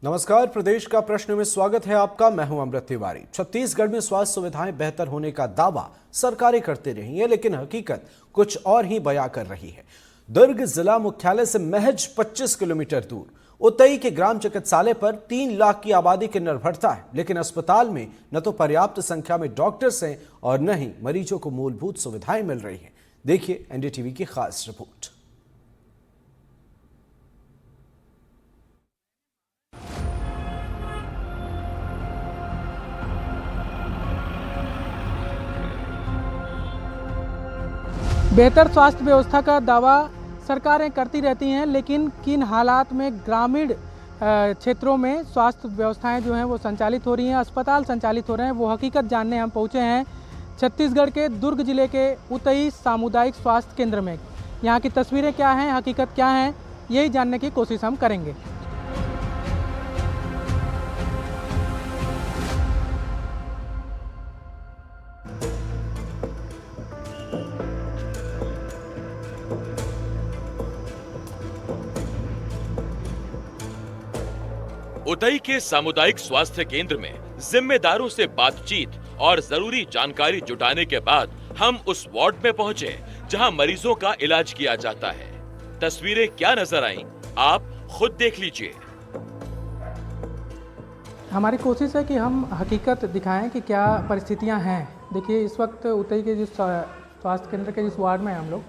नमस्कार, प्रदेश का प्रश्न में स्वागत है आपका। मैं हूं अमृत तिवारी। छत्तीसगढ़ में स्वास्थ्य सुविधाएं बेहतर होने का दावा सरकारें करते रही हैं, लेकिन हकीकत कुछ और ही बयां कर रही है। दुर्ग जिला मुख्यालय से महज 25 किलोमीटर दूर उतई के ग्राम चिकित्सालय पर 3 लाख की आबादी की निर्भरता है, लेकिन अस्पताल में न तो पर्याप्त संख्या में डॉक्टर्स हैं और न ही मरीजों को मूलभूत सुविधाएं मिल रही हैं। देखिए एनडीटीवी की खास रिपोर्ट। बेहतर स्वास्थ्य व्यवस्था का दावा सरकारें करती रहती हैं, लेकिन किन हालात में ग्रामीण क्षेत्रों में स्वास्थ्य व्यवस्थाएं जो हैं वो संचालित हो रही हैं, अस्पताल संचालित हो रहे हैं, वो हकीकत जानने हम पहुंचे हैं छत्तीसगढ़ के दुर्ग जिले के उतई सामुदायिक स्वास्थ्य केंद्र में। यहाँ की तस्वीरें क्या हैं, हकीकत क्या है, यही जानने की कोशिश हम करेंगे। उतई के सामुदायिक स्वास्थ्य केंद्र में जिम्मेदारों से बातचीत और जरूरी जानकारी जुटाने के बाद हम उस वार्ड में पहुंचे जहां मरीजों का इलाज किया जाता है। तस्वीरें क्या नजर आईं, आप खुद देख लीजिए। हमारी कोशिश है कि हम हकीकत दिखाएं कि क्या परिस्थितियां हैं। देखिए, इस वक्त उतई के जिस स्वास्थ्य केंद्र के जिस वार्ड में हम लोग,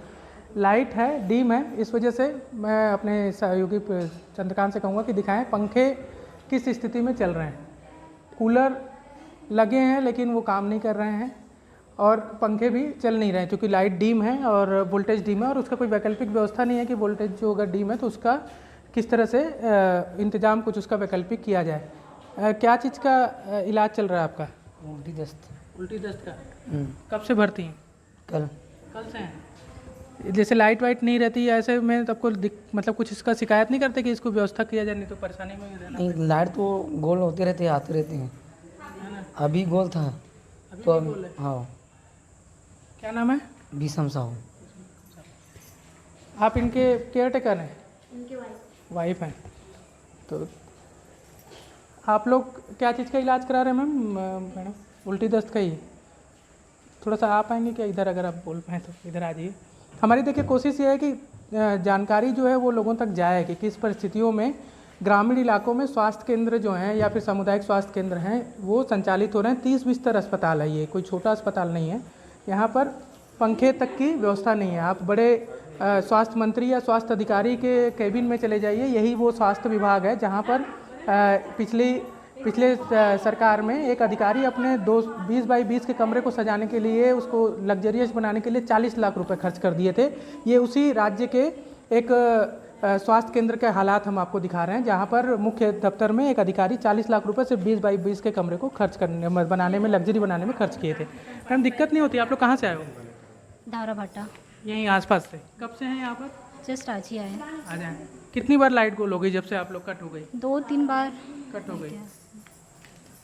लाइट है, डीम है, इस वजह से मैं अपने सहयोगी चंद्रकांत से कहूँगा कि दिखाएं पंखे किस स्थिति में चल रहे हैं। कूलर लगे हैं लेकिन वो काम नहीं कर रहे हैं और पंखे भी चल नहीं रहे हैं, क्योंकि लाइट डीम है और वोल्टेज डीम है और उसका कोई वैकल्पिक व्यवस्था नहीं है कि वोल्टेज जो अगर डीम है तो उसका किस तरह से इंतजाम कुछ उसका वैकल्पिक किया जाए। क्या चीज़ का इलाज चल रहा है आपका? उल्टी दस्त। उल्टी दस्त का। कब से भर्ती हैं? कल से हैं। जैसे लाइट वाइट नहीं रहती है, ऐसे में तो आपको मतलब कुछ इसका शिकायत नहीं करते कि इसको व्यवस्था किया जाए, नहीं तो परेशानी में भी रहना। नहीं, लाइट तो गोल होते रहते हैं, आते रहते हैं। अभी गोल था तो अब हाँ। क्या नाम है? बीसम साहू। आप इनके केयर टेकर हैं? इनके वाइफ हैं। तो आप लोग क्या चीज़ का इलाज करा रहे हैं मैडम? उल्टी दस्त का ही। थोड़ा सा आ पाएंगे क्या इधर? अगर आप बोल पाएँ तो इधर आ जाइए। हमारी देखिए कोशिश ये है कि जानकारी जो है वो लोगों तक जाए कि किस परिस्थितियों में ग्रामीण इलाकों में स्वास्थ्य केंद्र जो हैं या फिर सामुदायिक स्वास्थ्य केंद्र हैं वो संचालित हो रहे हैं। 30 बिस्तर अस्पताल है, ये कोई छोटा अस्पताल नहीं है। यहाँ पर पंखे तक की व्यवस्था नहीं है। आप बड़े स्वास्थ्य मंत्री या स्वास्थ्य अधिकारी के कैबिन में चले जाइए, यही वो स्वास्थ्य विभाग है जहाँ पर पिछले सरकार में एक अधिकारी अपने 20 बाई 20 के कमरे को सजाने के लिए, उसको लग्जरियस बनाने के लिए 40 लाख रुपए खर्च कर दिए थे। ये उसी राज्य के एक स्वास्थ्य केंद्र के हालात हम आपको दिखा रहे हैं, जहां पर मुख्य दफ्तर में एक अधिकारी 40 लाख रुपए से 20 बाई 20 के कमरे को बनाने में, लग्जरी बनाने में खर्च किए थे। मैम, दिक्कत नहीं होती? आप लोग कहाँ से आए हो? धावरा भाटा। यहीं आसपास से। कब से हैं यहाँ पर? जस्ट आज ही आए। आ जाए। कितनी बार लाइट गोल हो गई जब से आप लोग कट हो गई? 2-3 बार कट हो गई।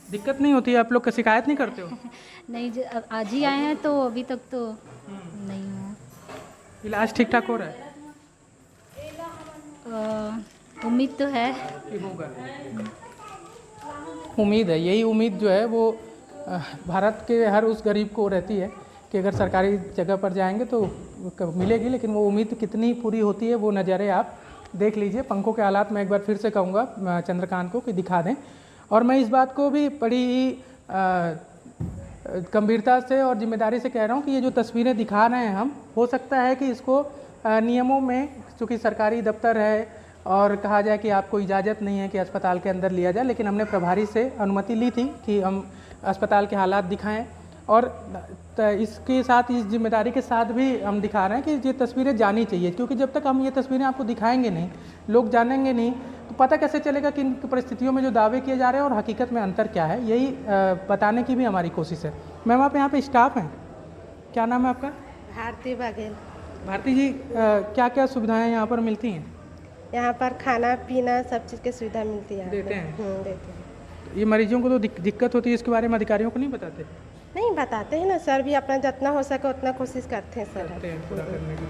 दिक्कत नहीं होती? आप लोग का शिकायत नहीं करते हो? नहीं, आज ही आए हैं तो अभी तक तो नहीं हुआ। इलाज ठीक ठाक हो रहा है? उम्मीद तो है कि होगा। उम्मीद है, यही उम्मीद जो है वो भारत के हर उस गरीब को रहती है कि अगर सरकारी जगह पर जाएंगे तो मिलेगी, लेकिन वो उम्मीद कितनी पूरी होती है वो नज़ारे आप देख लीजिए। पंखों के हालात मैं एक बार फिर से कहूँगा चंद्रकांत को कि दिखा दें। और मैं इस बात को भी बड़ी ही गंभीरता से और जिम्मेदारी से कह रहा हूँ कि ये जो तस्वीरें दिखा रहे हैं हम, हो सकता है कि इसको नियमों में, चूँकि सरकारी दफ्तर है और कहा जाए कि आपको इजाज़त नहीं है कि अस्पताल के अंदर लिया जाए, लेकिन हमने प्रभारी से अनुमति ली थी कि हम अस्पताल के हालात दिखाएं और इसके साथ, इस जिम्मेदारी के साथ भी हम दिखा रहे हैं कि ये तस्वीरें जानी चाहिए, क्योंकि जब तक हम ये तस्वीरें आपको दिखाएंगे नहीं, लोग जानेंगे नहीं, तो पता कैसे चलेगा कि इन परिस्थितियों में जो दावे किए जा रहे हैं और हकीकत में अंतर क्या है। यही बताने की भी हमारी कोशिश है। मैम, आप यहाँ पे स्टाफ हैं, क्या नाम है आपका? भारती बघेल। भारती जी, क्या क्या सुविधाएं यहाँ पर मिलती हैं? यहाँ पर खाना पीना सब चीज़ की सुविधा मिलती है। देते हैं? देते हैं। ये मरीजों को तो दिक्कत होती है, इसके बारे में अधिकारियों को नहीं बताते? नहीं बताते हैं ना सर, भी अपना जितना हो सके उतना कोशिश करते हैं सर। पूरा करने की।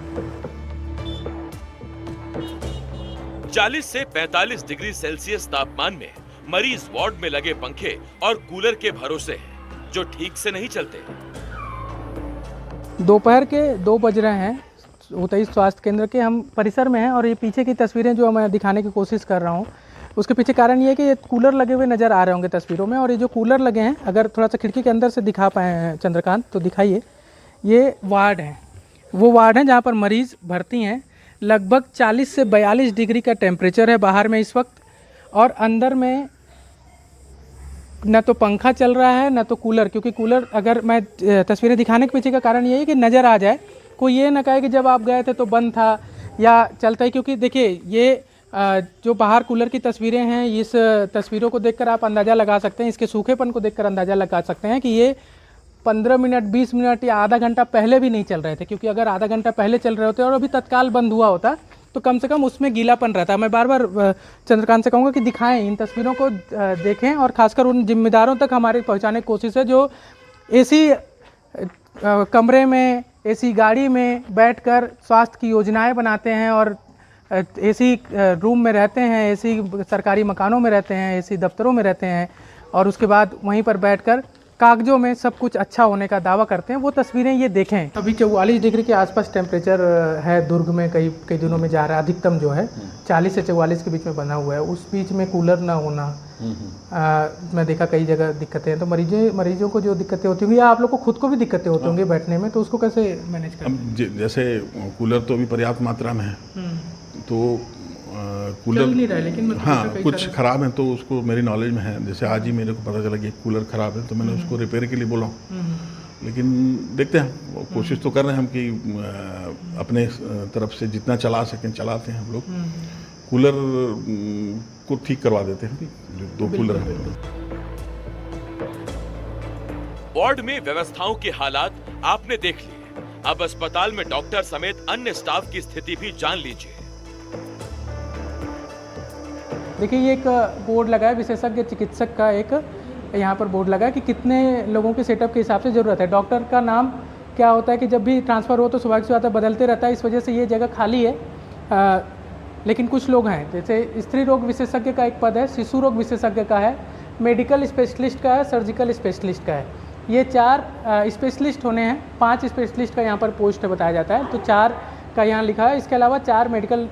40 से 45 डिग्री सेल्सियस तापमान में मरीज वार्ड में लगे पंखे और कूलर के भरोसे हैं, जो ठीक से नहीं चलते। दोपहर के 2 बज रहे हैं उतई स्वास्थ्य केंद्र के हम परिसर में हैं और ये पीछे की तस्वीरें जो मैं दिखाने की कोशिश कर रहा हूँ उसके पीछे कारण ये है कि ये कूलर लगे हुए नज़र आ रहे होंगे तस्वीरों में। और ये जो कूलर लगे हैं, अगर थोड़ा सा खिड़की के अंदर से दिखा पाए हैं चंद्रकांत तो दिखाइए, ये वार्ड है, वो वार्ड है जहाँ पर मरीज़ भर्ती हैं। लगभग 40 से 42 डिग्री का टेम्परेचर है बाहर में इस वक्त, और अंदर में न तो पंखा चल रहा है न तो कूलर, क्योंकि कूलर अगर मैं तस्वीरें दिखाने के पीछे का कारण ये है कि नज़र आ जाए, कोई ये ना कहे कि जब आप गए थे तो बंद था या चलता ही। क्योंकि देखिए ये जो बाहर कूलर की तस्वीरें हैं, इस तस्वीरों को देखकर आप अंदाज़ा लगा सकते हैं, इसके सूखेपन को देखकर अंदाज़ा लगा सकते हैं कि ये 15 मिनट 20 मिनट या आधा घंटा पहले भी नहीं चल रहे थे। क्योंकि अगर आधा घंटा पहले चल रहे होते और अभी तत्काल बंद हुआ होता तो कम से कम उसमें गीलापन रहता। मैं बार बार चंद्रकांत से कहूँगा कि दिखाएं, इन तस्वीरों को देखें और ख़ासकर उन जिम्मेदारों तक हमारे पहुँचाने की कोशिश है जो एसी कमरे में, एसी गाड़ी में बैठकर स्वास्थ्य की योजनाएं बनाते हैं और एसी रूम में रहते हैं, एसी सरकारी मकानों में रहते हैं, एसी दफ्तरों में रहते हैं और उसके बाद वहीं पर बैठकर कागजों में सब कुछ अच्छा होने का दावा करते हैं। वो तस्वीरें ये देखें। अभी 44 डिग्री के आसपास टेम्परेचर है दुर्ग में, कई दिनों में जा रहा है। अधिकतम जो है 40 से 44 के बीच में बना हुआ है। उस बीच में कूलर ना होना, मैं देखा कई जगह दिक्कतें हैं। तो मरीजों को जो दिक्कतें होती होंगी या आप लोग को खुद को भी दिक्कतें होती होंगी बैठने में, तो उसको कैसे मैनेज करें? जैसे कूलर तो अभी पर्याप्त मात्रा में है, तो कूलर नहीं रहा, लेकिन मतलब हाँ कुछ ख़राब है तो उसको मेरी नॉलेज में है। जैसे आज ही मेरे को पता चला कि कूलर ख़राब है तो मैंने उसको रिपेयर के लिए बोला, लेकिन देखते हैं, कोशिश तो कर रहे हैं हम कि अपने तरफ से जितना चला सकें चलाते हैं हम लोग। कूलर को ठीक करवा देते हैं, जो 2 कूलर हैं। वार्ड में व्यवस्थाओं के हालात आपने देख लिए, अब अस्पताल में डॉक्टर समेत अन्य स्टाफ की स्थिति भी जान लीजिए। देखिए ये एक बोर्ड लगा है विशेषज्ञ चिकित्सक का, एक यहाँ पर बोर्ड लगा है कि कितने लोगों के सेटअप के हिसाब से ज़रूरत है। डॉक्टर का नाम क्या होता है कि जब भी ट्रांसफ़र हो तो स्वाभाविक सी बात है बदलते रहता है, इस वजह से ये जगह खाली है। लेकिन कुछ लोग हैं, जैसे स्त्री रोग विशेषज्ञ का एक पद है, शिशु रोग विशेषज्ञ का है, मेडिकल स्पेशलिस्ट का है, सर्जिकल स्पेशलिस्ट का है। ये 4 स्पेशलिस्ट होने हैं। 5 स्पेशलिस्ट का यहाँ पर पोस्ट बताया जाता है, तो 4 का यहाँ लिखा है। इसके अलावा 4 मेडिकल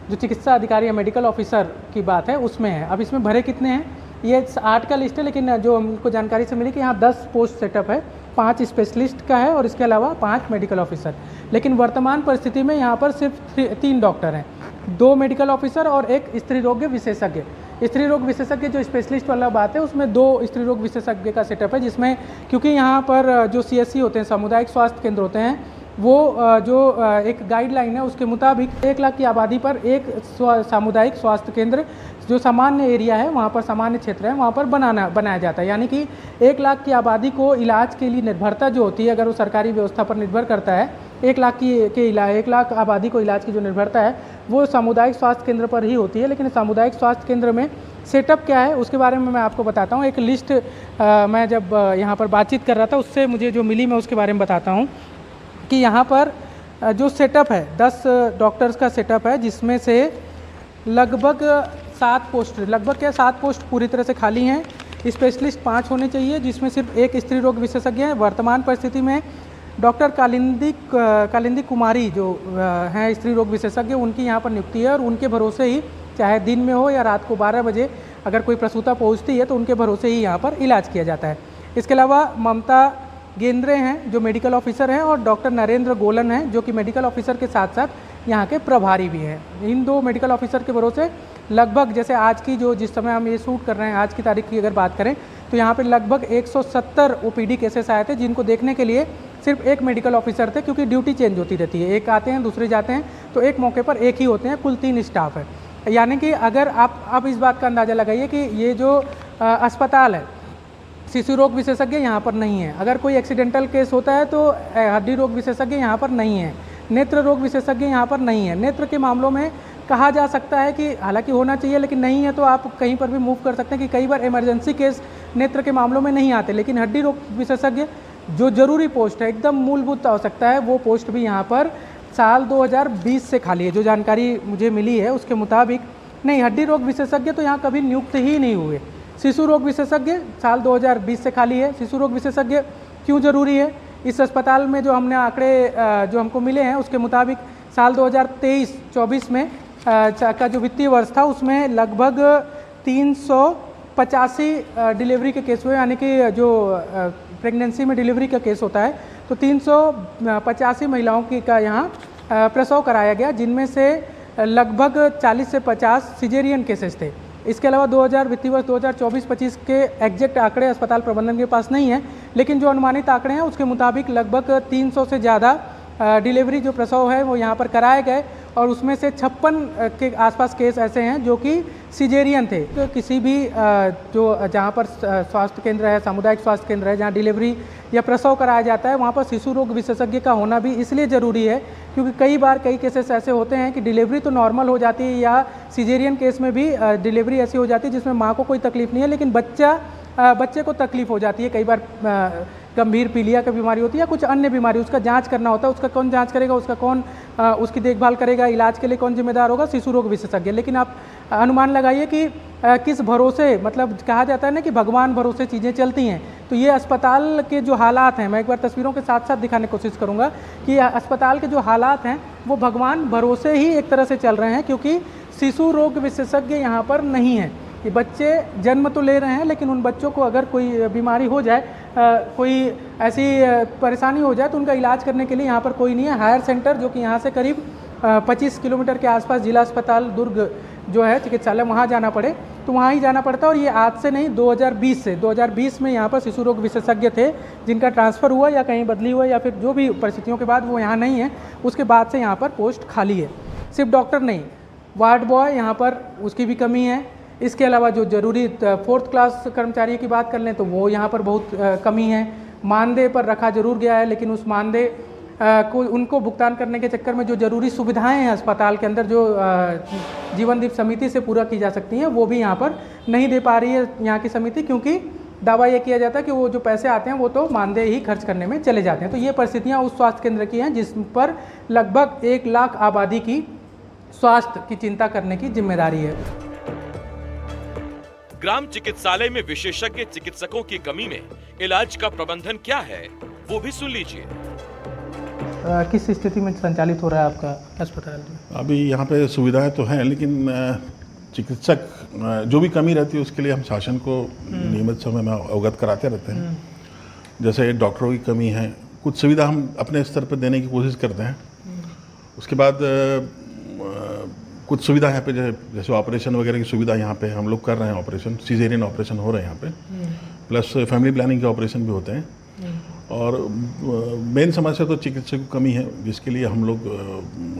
जो चिकित्सा अधिकारी या मेडिकल ऑफिसर की बात है उसमें है। अब इसमें भरे कितने हैं, ये 8 का लिस्ट है, लेकिन जो हमको जानकारी से मिली कि यहाँ 10 पोस्ट सेटअप है, 5 स्पेशलिस्ट का है और इसके अलावा 5 मेडिकल ऑफिसर। लेकिन वर्तमान परिस्थिति में यहाँ पर सिर्फ 3 डॉक्टर हैं, 2 मेडिकल ऑफिसर और 1 स्त्री रोग विशेषज्ञ। स्त्री रोग विशेषज्ञ जो स्पेशलिस्ट वाला बात है उसमें 2 स्त्री रोग विशेषज्ञ का सेटअप है, जिसमें क्योंकि यहाँ पर जो CSC होते हैं, सामुदायिक स्वास्थ्य केंद्र होते हैं, वो जो एक गाइडलाइन है उसके मुताबिक 1 लाख की आबादी पर एक सामुदायिक स्वास्थ्य केंद्र जो सामान्य एरिया है, वहाँ पर सामान्य क्षेत्र है, वहाँ पर बनाया जाता है। यानी कि 1 लाख की आबादी को इलाज के लिए निर्भरता जो होती है, अगर वो सरकारी व्यवस्था पर निर्भर करता है, 1 लाख की 1 लाख आबादी को इलाज की जो निर्भरता है वो सामुदायिक स्वास्थ्य केंद्र पर ही होती है। लेकिन सामुदायिक स्वास्थ्य केंद्र में सेटअप क्या है उसके बारे में मैं आपको बताता हूँ। एक लिस्ट मैं जब यहाँ पर बातचीत कर रहा था उससे मुझे जो मिली, मैं उसके बारे में बताता हूँ कि यहाँ पर जो सेटअप है 10 डॉक्टर्स का सेटअप है, जिसमें से लगभग 7 पोस्ट पूरी तरह से खाली हैं। स्पेशलिस्ट 5 होने चाहिए, जिसमें सिर्फ 1 स्त्री रोग विशेषज्ञ है। वर्तमान परिस्थिति में डॉक्टर कालिंदी कुमारी जो हैं स्त्री रोग विशेषज्ञ, उनकी यहाँ पर नियुक्ति है और उनके भरोसे ही, चाहे दिन में हो या रात को 12 बजे अगर कोई प्रसूता पहुँचती है तो उनके भरोसे ही यहाँ पर इलाज किया जाता है। इसके अलावा ममता गेंद्रे हैं जो मेडिकल ऑफिसर हैं और डॉक्टर नरेंद्र गोलन हैं जो कि मेडिकल ऑफिसर के साथ साथ यहाँ के प्रभारी भी हैं। इन 2 मेडिकल ऑफिसर के भरोसे लगभग, जैसे आज की जिस समय हम ये शूट कर रहे हैं, आज की तारीख की अगर बात करें तो यहाँ पे लगभग 170 OPD केसेस आए थे, जिनको देखने के लिए सिर्फ 1 मेडिकल ऑफिसर थे, क्योंकि ड्यूटी चेंज होती रहती है, एक आते हैं दूसरे जाते हैं, तो एक मौके पर एक ही होते हैं, कुल 3 स्टाफ है। यानी कि अगर आप इस बात का अंदाज़ा लगाइए कि ये जो अस्पताल है, शिशु रोग विशेषज्ञ यहाँ पर नहीं है, अगर कोई एक्सीडेंटल केस होता है तो हड्डी रोग विशेषज्ञ यहाँ पर नहीं है, नेत्र रोग विशेषज्ञ यहाँ पर नहीं है। नेत्र के मामलों में कहा जा सकता है कि हालांकि होना चाहिए लेकिन नहीं है, तो आप कहीं पर भी मूव कर सकते हैं कि कई बार इमरजेंसी केस नेत्र के मामलों में नहीं आते। लेकिन हड्डी रोग विशेषज्ञ जो जरूरी पोस्ट है, एकदम मूलभूत आवश्यकता है, वो पोस्ट भी यहाँ पर साल 2020 से खाली है। जो जानकारी मुझे मिली है उसके मुताबिक नहीं, हड्डी रोग विशेषज्ञ तो यहाँ कभी नियुक्त ही नहीं हुए। शिशु रोग विशेषज्ञ साल 2020 से खाली है। शिशु रोग विशेषज्ञ क्यों जरूरी है? इस अस्पताल में जो हमने आंकड़े जो हमको मिले हैं उसके मुताबिक साल 2023-24 में का जो वित्तीय वर्ष था उसमें लगभग 385 डिलीवरी के केस हुए, यानी कि जो प्रेगनेंसी में डिलीवरी का केस होता है तो 385 महिलाओं की का यहाँ प्रसव कराया गया, जिनमें से लगभग 40 से 50 सिजेरियन केसेस थे। इसके अलावा 2000 वित्तीय वर्ष 2024-25 के एग्जैक्ट आंकड़े अस्पताल प्रबंधन के पास नहीं है, लेकिन जो अनुमानित आंकड़े हैं उसके मुताबिक लगभग 300 से ज़्यादा डिलीवरी जो प्रसव है वो यहाँ पर कराए गए, और उसमें से 56 के आसपास केस ऐसे हैं जो कि सिजेरियन थे। तो किसी भी जो जहाँ पर स्वास्थ्य केंद्र है, सामुदायिक स्वास्थ्य केंद्र है, जहाँ डिलीवरी या प्रसव कराया जाता है, वहाँ पर शिशु रोग विशेषज्ञ का होना भी इसलिए ज़रूरी है क्योंकि कई बार कई केसेस ऐसे होते हैं कि डिलीवरी तो नॉर्मल हो जाती है, या सिजेरियन केस में भी डिलीवरी ऐसी हो जाती है जिसमें माँ को कोई तकलीफ नहीं है लेकिन बच्चे को तकलीफ हो जाती है। कई बार गंभीर पीलिया की बीमारी होती है या कुछ अन्य बीमारी, उसका जांच करना होता है। उसका कौन जांच करेगा, उसका कौन उसकी देखभाल करेगा, इलाज के लिए कौन जिम्मेदार होगा? शिशु रोग विशेषज्ञ। लेकिन आप अनुमान लगाइए कि किस भरोसे, मतलब कहा जाता है ना कि भगवान भरोसे चीज़ें चलती हैं, तो ये अस्पताल के जो हालात हैं, मैं एक बार तस्वीरों के साथ साथ दिखाने की कोशिश करूँगा कि अस्पताल के जो हालात हैं वो भगवान भरोसे ही एक तरह से चल रहे हैं, क्योंकि शिशु रोग विशेषज्ञ यहाँ पर नहीं है। कि बच्चे जन्म तो ले रहे हैं लेकिन उन बच्चों को अगर कोई बीमारी हो जाए, कोई ऐसी परेशानी हो जाए तो उनका इलाज करने के लिए यहाँ पर कोई नहीं है। हायर सेंटर जो कि यहाँ से करीब 25 किलोमीटर के आसपास जिला अस्पताल दुर्ग जो है चिकित्सालय, वहाँ जाना पड़े तो वहाँ ही जाना पड़ता है। और ये आज से नहीं, 2020 में यहाँ पर शिशु रोग विशेषज्ञ थे जिनका ट्रांसफ़र हुआ या कहीं बदली हुआ या फिर जो भी परिस्थितियों के बाद वो यहाँ नहीं है, उसके बाद से यहाँ पर पोस्ट खाली है। सिर्फ डॉक्टर नहीं, वार्ड बॉय यहाँ पर उसकी भी कमी है। इसके अलावा जो जरूरी 4th क्लास कर्मचारी की बात कर लें तो वो यहाँ पर बहुत कमी है। मानदेय पर रखा जरूर गया है, लेकिन उस मानदेय को उनको भुगतान करने के चक्कर में जो जरूरी सुविधाएं हैं अस्पताल के अंदर जो जीवनदीप समिति से पूरा की जा सकती हैं वो भी यहाँ पर नहीं दे पा रही है यहाँ की समिति, क्योंकि दावा ये किया जाता है कि वो जो पैसे आते हैं वो तो मानदेय ही खर्च करने में चले जाते हैं। तो ये परिस्थितियाँ उस स्वास्थ्य केंद्र की हैं जिस पर लगभग 1 लाख आबादी की स्वास्थ्य की चिंता करने की जिम्मेदारी है। ग्राम चिकित्सालय में विशेषज्ञ चिकित्सकों की कमी में इलाज का प्रबंधन क्या है, वो भी सुन लीजिए। किस स्थिति में संचालित हो रहा है आपका अस्पताल? अभी यहाँ पे सुविधाएं तो हैं, लेकिन चिकित्सक जो भी कमी रहती है उसके लिए हम शासन को नियमित समय में अवगत कराते रहते हैं। जैसे डॉक्टरों की कमी है, कुछ सुविधा हम अपने स्तर पर देने की कोशिश करते हैं। उसके बाद कुछ सुविधा यहाँ पे जैसे ऑपरेशन वगैरह की सुविधा यहाँ पे हम लोग कर रहे हैं। ऑपरेशन सिजेरियन ऑपरेशन हो रहे हैं यहाँ पे, प्लस फैमिली प्लानिंग के ऑपरेशन भी होते हैं। और मेन समस्या तो चिकित्सक की कमी है, जिसके लिए हम लोग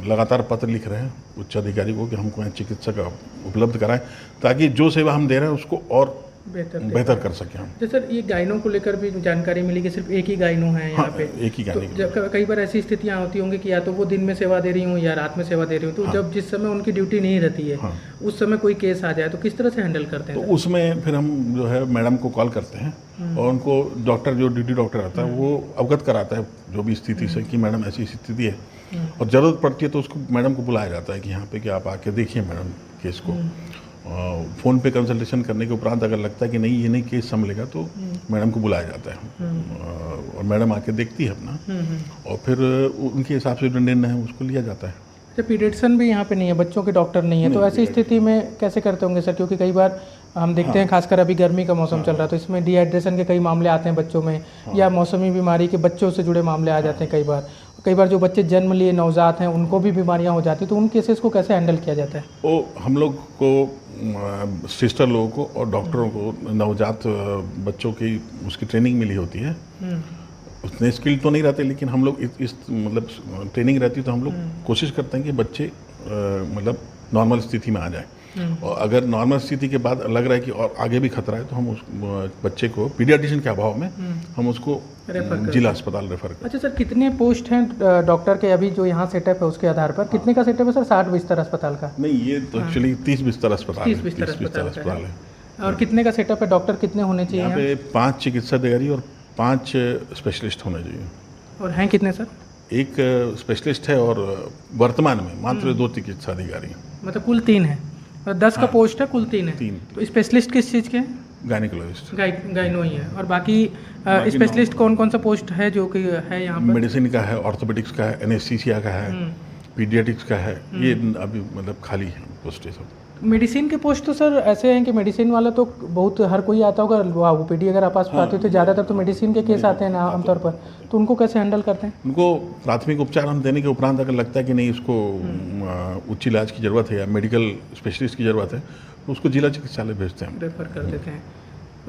लगातार पत्र लिख रहे हैं उच्च अधिकारी को कि हमको यहाँ चिकित्सक उपलब्ध कराएं, ताकि जो सेवा हम दे रहे हैं उसको और बेहतर कर सकें हम। जैसे सर ये गायनों को लेकर भी जानकारी मिली कि सिर्फ एक ही गायनो है यहाँ पे। एक ही गायनो। तो कई बार ऐसी स्थितियाँ होती होंगी कि या तो वो दिन में सेवा दे रही हूँ या रात में सेवा दे रही हूँ, तो जब जिस समय उनकी ड्यूटी नहीं रहती है उस समय कोई केस आ जाए तो किस तरह से हैंडल करते हैं? तो उसमें फिर हम जो है मैडम को कॉल करते हैं और उनको डॉक्टर जो ड्यूटी डॉक्टर आता है वो अवगत कराता है जो भी स्थिति से कि मैडम ऐसी स्थिति है, और ज़रूरत पड़ती है तो उसको मैडम को बुलाया जाता है कि यहाँ पे कि आप आके देखिए मैडम केस को। फ़ोन पे कंसल्टेशन करने के उपरांत अगर लगता है कि नहीं ये नहीं केस संभलेगा तो मैडम को बुलाया जाता है और मैडम आके देखती है अपना, और फिर उनके हिसाब से जो निर्णय है उसको लिया जाता है। जब पीडियाट्रिशियन भी यहाँ पे नहीं है, बच्चों के डॉक्टर नहीं है, तो ऐसी स्थिति में कैसे करते होंगे सर? क्योंकि कई बार हम देखते हैं, खासकर अभी गर्मी का मौसम चल रहा है, तो इसमें डिहाइड्रेशन के कई मामले आते हैं बच्चों में, या मौसमी बीमारी के बच्चों से जुड़े मामले आ जाते हैं। कई बार जो बच्चे जन्म लिए नवजात हैं उनको भी बीमारियां हो जाती हैं, तो उन केसेस को कैसे हैंडल किया जाता है? वो हम लोग को सिस्टर लोगों को और डॉक्टरों को नवजात बच्चों की उसकी ट्रेनिंग मिली होती है। उतने स्किल तो नहीं रहते, लेकिन हम लोग इस मतलब ट्रेनिंग रहती है तो हम लोग कोशिश करते हैं कि बच्चे मतलब नॉर्मल स्थिति में आ जाए, और अगर नॉर्मल स्थिति के बाद लग रहा है कि और आगे भी खतरा है तो हम उस बच्चे को पीडियाट्रिशियन के अभाव में हम उसको जिला अस्पताल रेफर करते हैं। अच्छा सर, कितने पोस्ट हैं डॉक्टर के अभी जो यहाँ सेटअप है उसके आधार पर? कितने का सेटअप है सर? 60 बिस्तर अस्पताल का? नहीं, ये तो एक्चुअली 30 बिस्तर अस्पताल 30 बिस्तर अस्पताल है। और कितने का सेटअप है? डॉक्टर कितने होने चाहिए यहाँ पे? 5 चिकित्सा अधिकारी और 5 स्पेशलिस्ट होने चाहिए। और हैं कितने सर? एक स्पेशलिस्ट है और वर्तमान में मात्र 2 चिकित्सा अधिकारी हैं। मतलब कुल 3 है। 10 का पोस्ट है, कुल 3 है। तीन। तो स्पेशलिस्ट किस चीज़ के हैं? गायनिकोलॉजिस्ट। गाइनो ही है। और बाकी स्पेशलिस्ट कौन कौन सा पोस्ट है जो कि है यहाँ पर? मेडिसिन का है, ऑर्थोपेडिक्स का है, एनेस्थीसिया का है, पीडियाट्रिक्स का है, ये अभी मतलब खाली है पोस्ट है सब। मेडिसिन के पोस्ट तो सर ऐसे हैं कि मेडिसिन वाला तो बहुत हर कोई आता होगा, ओपीडी अगर आप पास आते हो तो ज़्यादातर तो मेडिसिन के केस आते हैं ना आमतौर पर, तो उनको कैसे हैंडल करते हैं? उनको प्राथमिक उपचार हम देने के उपरांत अगर लगता है कि नहीं इसको उच्च इलाज की ज़रूरत है या मेडिकल स्पेशलिस्ट की ज़रूरत है तो उसको जिला चिकित्सालय भेजते हैं। रेफर कर देते हैं।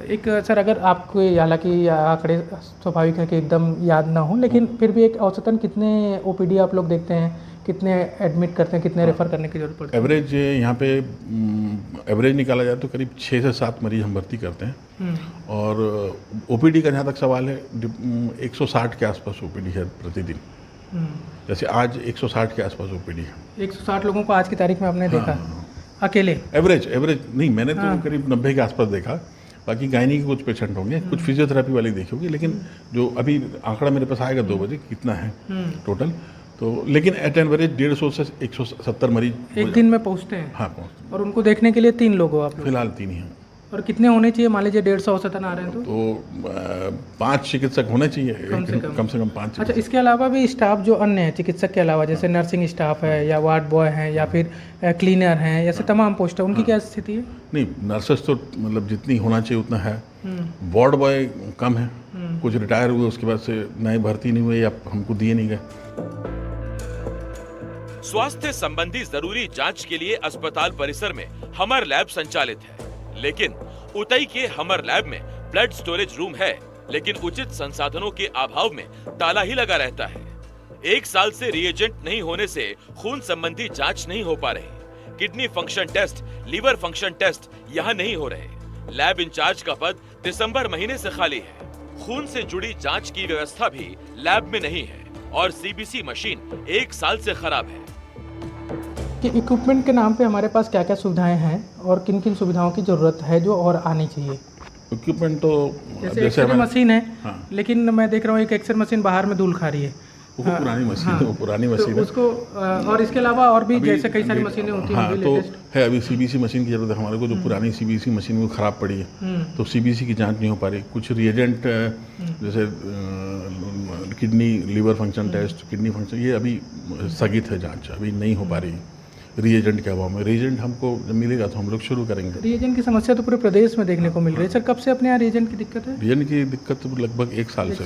एक सर अगर आपको हालांकि आंकड़े स्वाभाविक है कि एकदम याद ना हो, लेकिन फिर भी एक औसतन कितने ओपीडी आप लोग देखते हैं, कितने एडमिट करते हैं, कितने रेफर करने की जरूरत पड़ती है? एवरेज यहाँ पे एवरेज निकाला जाए तो करीब 6 से 7 मरीज हम भर्ती करते हैं। और ओपीडी का जहाँ तक सवाल है 160 के आसपास ओपीडी है प्रतिदिन। जैसे आज 160 के आसपास ओपीडी है। 160 लोगों को आज की तारीख में आपने देखा अकेले? एवरेज नहीं, मैंने तो करीब 90 के आसपास देखा। बाकी गायनी के कुछ पेशेंट होंगे, कुछ फिजियोथेरेपी वाले देखे होंगे, लेकिन जो अभी आंकड़ा मेरे पास आएगा 2 बजे कितना है टोटल, तो लेकिन एट एवरेज 150 से 170 मरीज एक दिन में पहुँचते हैं। हाँ पहुँचते हैं। और उनको देखने के लिए 3 लोग हो आप लोग? फिलहाल 3 ही हैं। और कितने होने चाहिए? मान लीजिए 150 औसतन आ रहे हैं तो 5 चिकित्सक होने चाहिए, कम से कम 5। अच्छा, इसके अलावा भी स्टाफ जो अन्य है चिकित्सक के अलावा, जैसे नर्सिंग स्टाफ है या वार्ड बॉय हैं या फिर क्लीनर हैं, ऐसे तमाम पोस्ट है, उनकी क्या स्थिति है? नहीं, नर्सेस तो मतलब जितनी होना चाहिए उतना है। वार्ड बॉय कम है, कुछ रिटायर हुए उसके बाद से नए भर्ती नहीं हुए या हमको दिए नहीं गए। स्वास्थ्य संबंधी जरूरी जांच के लिए अस्पताल परिसर में हमर लैब संचालित है, लेकिन उतई के हमर लैब में ब्लड स्टोरेज रूम है, लेकिन उचित संसाधनों के अभाव में ताला ही लगा रहता है। 1 साल से रिएजेंट नहीं होने से खून संबंधी जांच नहीं हो पा रही। Kidney function test, liver function test यहाँ नहीं हो रहे। लैब इंचार्ज का पद दिसंबर महीने से खाली है। खून से जुड़ी जांच की व्यवस्था भी लैब में नहीं है और सीबीसी मशीन 1 साल से खराब है। कि इक्विपमेंट के नाम पे हमारे पास क्या क्या सुविधाएं हैं और किन किन सुविधाओं की ज़रूरत है जो और आनी चाहिए? इक्विपमेंट तो जैसे एक्सरे मशीन है, हाँ। लेकिन मैं देख रहा हूँ एक एक्सरे मशीन बाहर में धूल खा रही है। वो पुरानी मशीन है, वो पुरानी मशीन तो है उसको और इसके अलावा और भी जैसे कई सारी मशीनें होती हैं। हाँ, तो है अभी सीबीसी मशीन की जरूरत है हमारे को, जो पुरानी सीबीसी मशीन वो खराब पड़ी है, तो सीबीसी की जांच नहीं हो पा रही। कुछ रिएजेंट जैसे kidney liver function test, kidney function, ये अभी स्थगित है, जांच अभी नहीं हो पा रही रिएजेंट के अभाव में। रिएजेंट हमको जब मिलेगा तो हम लोग शुरू करेंगे। रिएजेंट की समस्या तो पूरे प्रदेश में देखने को मिल रही है। सर, कब से अपने यहाँ रिएजेंट की दिक्कत है? रिएजेंट की दिक्कत तो लगभग 1 साल से।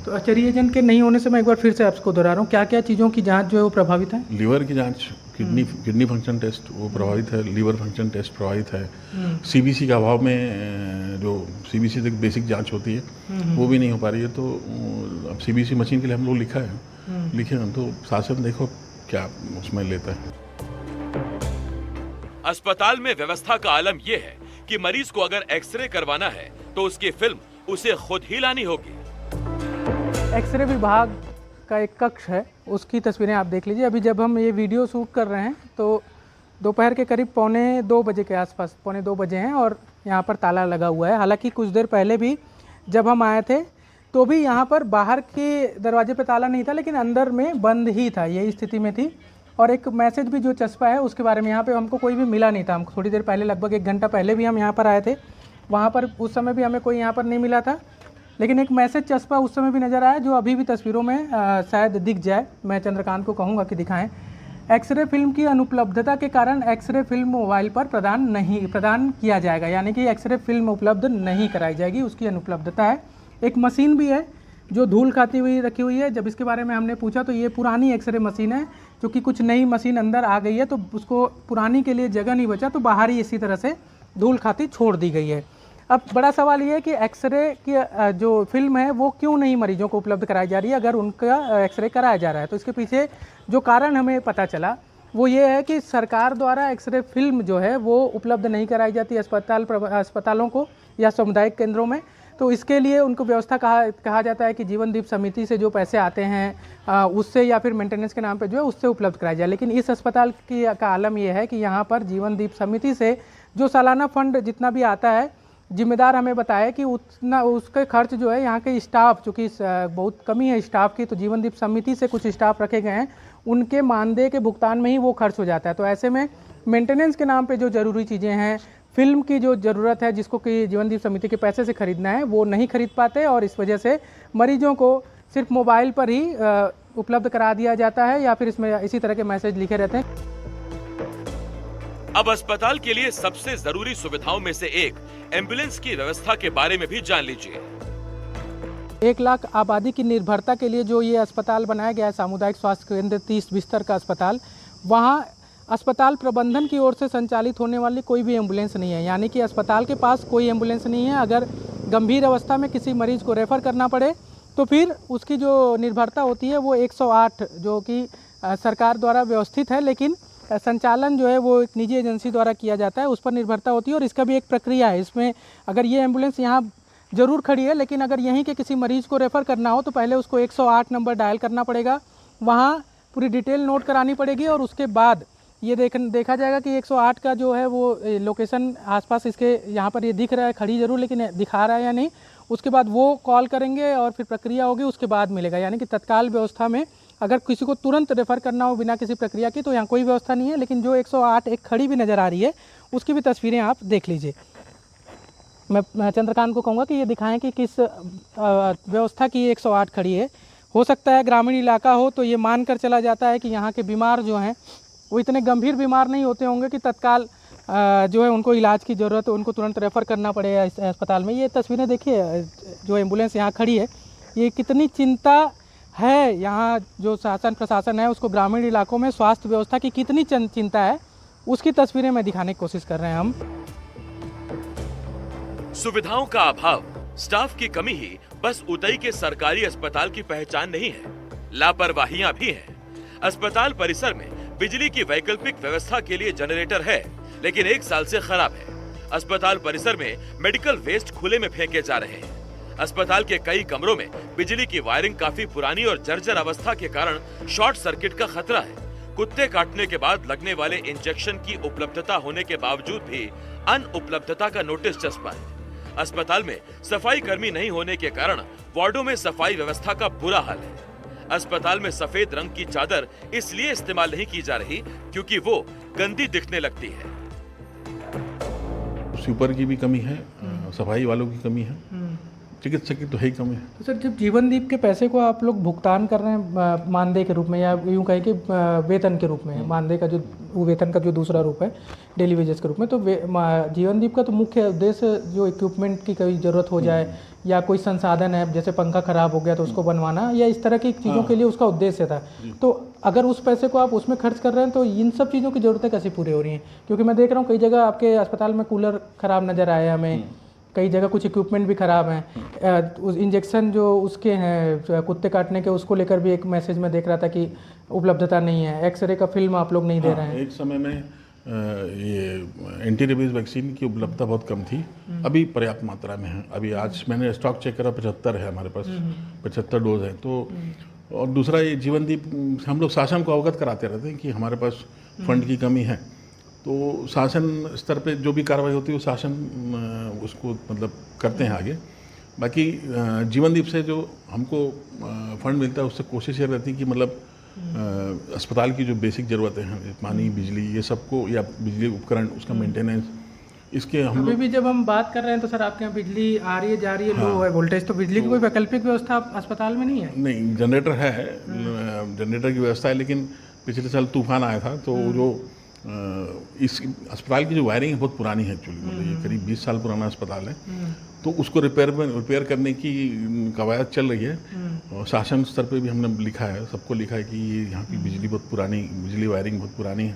तो अच्छा, रिएजेंट के नहीं होने से मैं एक बार फिर से आपको दोहरा रहा हूँ, क्या क्या चीज़ों की जाँच जो है वो प्रभावित है? लीवर की जांच, किडनी फंक्शन टेस्ट वो प्रभावित है, लीवर फंक्शन टेस्ट प्रभावित है। सीबीसी के अभाव में जो सीबीसी तक बेसिक जांच होती है वो भी नहीं हो पा रही है। तो अब सीबीसी मशीन के लिए हम लोग लिखे हम तो शासन देखो क्या उसमें लेता है। अस्पताल में व्यवस्था का आलम यह है कि मरीज को अगर एक्सरे करवाना है तो उसकी फिल्म उसे खुद ही लानी होगी। एक्सरे विभाग का एक कक्ष है, उसकी तस्वीरें आप देख लीजिए। अभी जब हम ये वीडियो शूट कर रहे हैं तो दोपहर के करीब 1:45 बजे के आसपास, 1:45 बजे हैं और यहाँ पर ताला लगा हुआ है। हालांकि कुछ देर पहले भी जब हम आए थे तो भी यहाँ पर बाहर के दरवाजे पे ताला नहीं था, लेकिन अंदर में बंद ही था, यही स्थिति में थी। और एक मैसेज भी जो चस्पा है उसके बारे में यहाँ पे हमको कोई भी मिला नहीं था। हम थोड़ी देर पहले, लगभग 1 घंटा पहले भी हम यहाँ पर आए थे, वहाँ पर उस समय भी हमें कोई यहाँ पर नहीं मिला था, लेकिन एक मैसेज चस्पा उस समय भी नज़र आया जो अभी भी तस्वीरों में शायद दिख जाए। मैं चंद्रकांत को कहूँगा कि दिखाएं। एक्सरे फिल्म की अनुपलब्धता के कारण एक्सरे फिल्म मोबाइल पर प्रदान किया जाएगा, यानी कि एक्सरे फिल्म उपलब्ध नहीं कराई जाएगी, उसकी अनुपलब्धता है। एक मशीन भी है जो धूल खाती हुई रखी हुई है। जब इसके बारे में हमने पूछा तो ये पुरानी एक्सरे मशीन है, क्योंकि कुछ नई मशीन अंदर आ गई है तो उसको पुरानी के लिए जगह नहीं बचा, तो बाहर ही इसी तरह से धूल खाती छोड़ दी गई है। अब बड़ा सवाल ये है कि एक्सरे की जो फिल्म है वो क्यों नहीं मरीजों को उपलब्ध कराई जा रही है, अगर उनका एक्सरे कराया जा रहा है। तो इसके पीछे जो कारण हमें पता चला वो ये है कि सरकार द्वारा एक्सरे फिल्म जो है वो उपलब्ध नहीं कराई जाती अस्पतालों को या सामुदायिक केंद्रों में। तो इसके लिए उनको व्यवस्था कहा जाता है कि जीवनदीप समिति से जो पैसे आते हैं उससे या फिर मेंटेनेंस के नाम पे जो है उससे उपलब्ध कराया जाए। लेकिन इस अस्पताल का आलम यह है कि यहाँ पर जीवनदीप समिति से जो सालाना फंड जितना भी आता है, जिम्मेदार हमें बताया कि उतना उसके खर्च जो है यहाँ के स्टाफ, चूँकि बहुत कमी है स्टाफ की, तो जीवनदीप समिति से कुछ स्टाफ रखे गए हैं, उनके मानदेय के भुगतान में ही वो खर्च हो जाता है। तो ऐसे में मेंटेनेंस के नाम पे जो ज़रूरी चीज़ें हैं, फिल्म की जो ज़रूरत है जिसको कि जीवनदीप समिति के पैसे से खरीदना है, वो नहीं खरीद पाते और इस वजह से मरीजों को सिर्फ मोबाइल पर ही उपलब्ध करा दिया जाता है या फिर इसमें इसी तरह के मैसेज लिखे रहते हैं। अब अस्पताल के लिए सबसे जरूरी सुविधाओं में से एक एम्बुलेंस की व्यवस्था के बारे में भी जान लीजिए। 1 लाख आबादी की निर्भरता के लिए जो ये अस्पताल बनाया गया है, सामुदायिक स्वास्थ्य केंद्र 30 बिस्तर का अस्पताल, वहाँ अस्पताल प्रबंधन की ओर से संचालित होने वाली कोई भी एम्बुलेंस नहीं है, यानी कि अस्पताल के पास कोई एम्बुलेंस नहीं है। अगर गंभीर अवस्था में किसी मरीज को रेफ़र करना पड़े तो फिर उसकी जो निर्भरता होती है वो 108 जो कि सरकार द्वारा व्यवस्थित है, लेकिन संचालन जो है वो एक निजी एजेंसी द्वारा किया जाता है, उस पर निर्भरता होती है और इसका भी एक प्रक्रिया है। इसमें अगर ये एम्बुलेंस यहाँ ज़रूर खड़ी है, लेकिन अगर यहीं के किसी मरीज़ को रेफ़र करना हो तो पहले उसको 108 नंबर डायल करना पड़ेगा, वहाँ पूरी डिटेल नोट करानी पड़ेगी और उसके बाद ये देखा जाएगा कि 108 का जो है वो लोकेशन आसपास इसके यहाँ पर ये दिख रहा है, खड़ी ज़रूर लेकिन दिखा रहा है या नहीं, उसके बाद वो कॉल करेंगे और फिर प्रक्रिया होगी, उसके बाद मिलेगा। यानी कि तत्काल व्यवस्था में अगर किसी को तुरंत रेफ़र करना हो बिना किसी प्रक्रिया की तो यहाँ कोई व्यवस्था नहीं है। लेकिन जो 108 एक खड़ी भी नज़र आ रही है उसकी भी तस्वीरें आप देख लीजिए। मैं चंद्रकांत को कहूँगा कि ये दिखाएं कि किस व्यवस्था की 108 खड़ी है। हो सकता है ग्रामीण इलाका हो तो ये मानकर चला जाता है कि यहाँ के बीमार जो हैं वो इतने गंभीर बीमार नहीं होते होंगे कि तत्काल जो है उनको इलाज की ज़रूरत है, उनको तुरंत रेफ़र करना पड़ेगा इस अस्पताल में। ये तस्वीरें देखिए, जो एम्बुलेंस यहाँ खड़ी है, ये कितनी चिंता है यहाँ जो शासन प्रशासन है उसको ग्रामीण इलाकों में स्वास्थ्य व्यवस्था की कितनी चिंता है, उसकी तस्वीरें मैं दिखाने की कोशिश कर रहे हैं हम। सुविधाओं का अभाव, स्टाफ की कमी ही बस उदय के सरकारी अस्पताल की पहचान नहीं है, लापरवाहियां भी हैं। अस्पताल परिसर में बिजली की वैकल्पिक व्यवस्था के लिए जनरेटर है, लेकिन 1 साल से खराब है। अस्पताल परिसर में मेडिकल वेस्ट खुले में फेंके जा रहे हैं। अस्पताल के कई कमरों में बिजली की वायरिंग काफी पुरानी और जर्जर अवस्था के कारण शॉर्ट सर्किट का खतरा है। कुत्ते काटने के बाद लगने वाले इंजेक्शन की उपलब्धता होने के बावजूद भी अनुपलब्धता का नोटिस चस्पा है। अस्पताल में सफाई कर्मी नहीं होने के कारण वार्डों में सफाई व्यवस्था का बुरा हाल है। अस्पताल में सफेद रंग की चादर इसलिए इस्तेमाल नहीं की जा रही क्योंकि वो गंदी दिखने लगती है। स्वीपर की भी कमी है, सफाई वालों की कमी है, चिकित्सक की तो है ही कमी है। तो सर, जब जीवनदीप के पैसे को आप लोग भुगतान कर रहे हैं मानदेय के रूप में या यूँ कहें कि वेतन के रूप में, मानदेय का जो वेतन का जो दूसरा रूप है डेली वेजेस के रूप में, तो जीवनदीप का तो मुख्य उद्देश्य जो इक्विपमेंट की कोई ज़रूरत हो जाए या कोई संसाधन है, जैसे पंखा खराब हो गया तो उसको बनवाना या इस तरह की चीज़ों के लिए उसका उद्देश्य था। तो अगर उस पैसे को आप उसमें खर्च कर रहे हैं तो इन सब चीज़ों की ज़रूरतें कैसे पूरी हो रही हैं? क्योंकि मैं देख रहा हूँ कई जगह आपके अस्पताल में कूलर ख़राब नज़र आए हमें, कई जगह कुछ इक्विपमेंट भी ख़राब हैं। उस इंजेक्शन जो उसके हैं कुत्ते काटने के, उसको लेकर भी एक मैसेज में देख रहा था कि उपलब्धता नहीं है। एक्सरे का फिल्म आप लोग नहीं दे रहे हैं। एक समय में ये एंटी रेबीज वैक्सीन की उपलब्धता बहुत कम थी, अभी पर्याप्त मात्रा में है। अभी आज मैंने स्टॉक चेक करा, 75 है हमारे पास, 75 डोज है। तो और दूसरा ये जीवनदीप हम लोग शासन को अवगत कराते रहते हैं कि हमारे पास फंड की कमी है, तो शासन स्तर पे जो भी कार्रवाई होती है वो शासन उसको मतलब करते हैं आगे। बाकी जीवनदीप से जो हमको फंड मिलता है उससे कोशिश ये रहती है कि मतलब अस्पताल की जो बेसिक ज़रूरतें हैं, पानी, बिजली, ये सबको, या बिजली उपकरण, उसका मेंटेनेंस, इसके हम अभी भी जब हम बात कर रहे हैं तो सर आपके यहाँ बिजली आ रही है, जा रही है, लो है वोल्टेज, तो बिजली की कोई वैकल्पिक व्यवस्था अस्पताल में नहीं है? नहीं, जनरेटर है, जनरेटर की व्यवस्था है, लेकिन पिछले साल तूफान आया था तो जो इस अस्पताल की जो वायरिंग है बहुत पुरानी है एक्चुअली, मतलब ये करीब 20 साल पुराना अस्पताल है, तो उसको रिपेयर करने की कवायद चल रही है। और शासन स्तर पे भी हमने लिखा है, सबको लिखा है कि यहाँ की बिजली बहुत पुरानी, बिजली वायरिंग बहुत पुरानी है,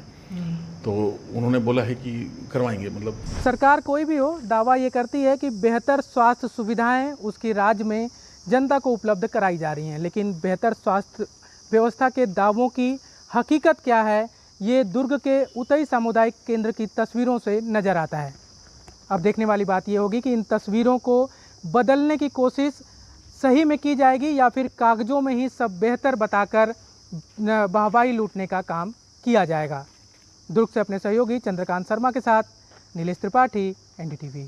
तो उन्होंने बोला है कि करवाएंगे। मतलब सरकार कोई भी हो, दावा ये करती है कि बेहतर स्वास्थ्य सुविधाएं उसकी राज्य में जनता को उपलब्ध कराई जा रही हैं, लेकिन बेहतर स्वास्थ्य व्यवस्था के दावों की हकीकत क्या है, ये दुर्ग के उतई सामुदायिक केंद्र की तस्वीरों से नज़र आता है। अब देखने वाली बात ये होगी कि इन तस्वीरों को बदलने की कोशिश सही में की जाएगी या फिर कागजों में ही सब बेहतर बताकर वाहवाही लूटने का काम किया जाएगा। दुर्ग से अपने सहयोगी चंद्रकांत शर्मा के साथ नीलेश त्रिपाठी, NDTV।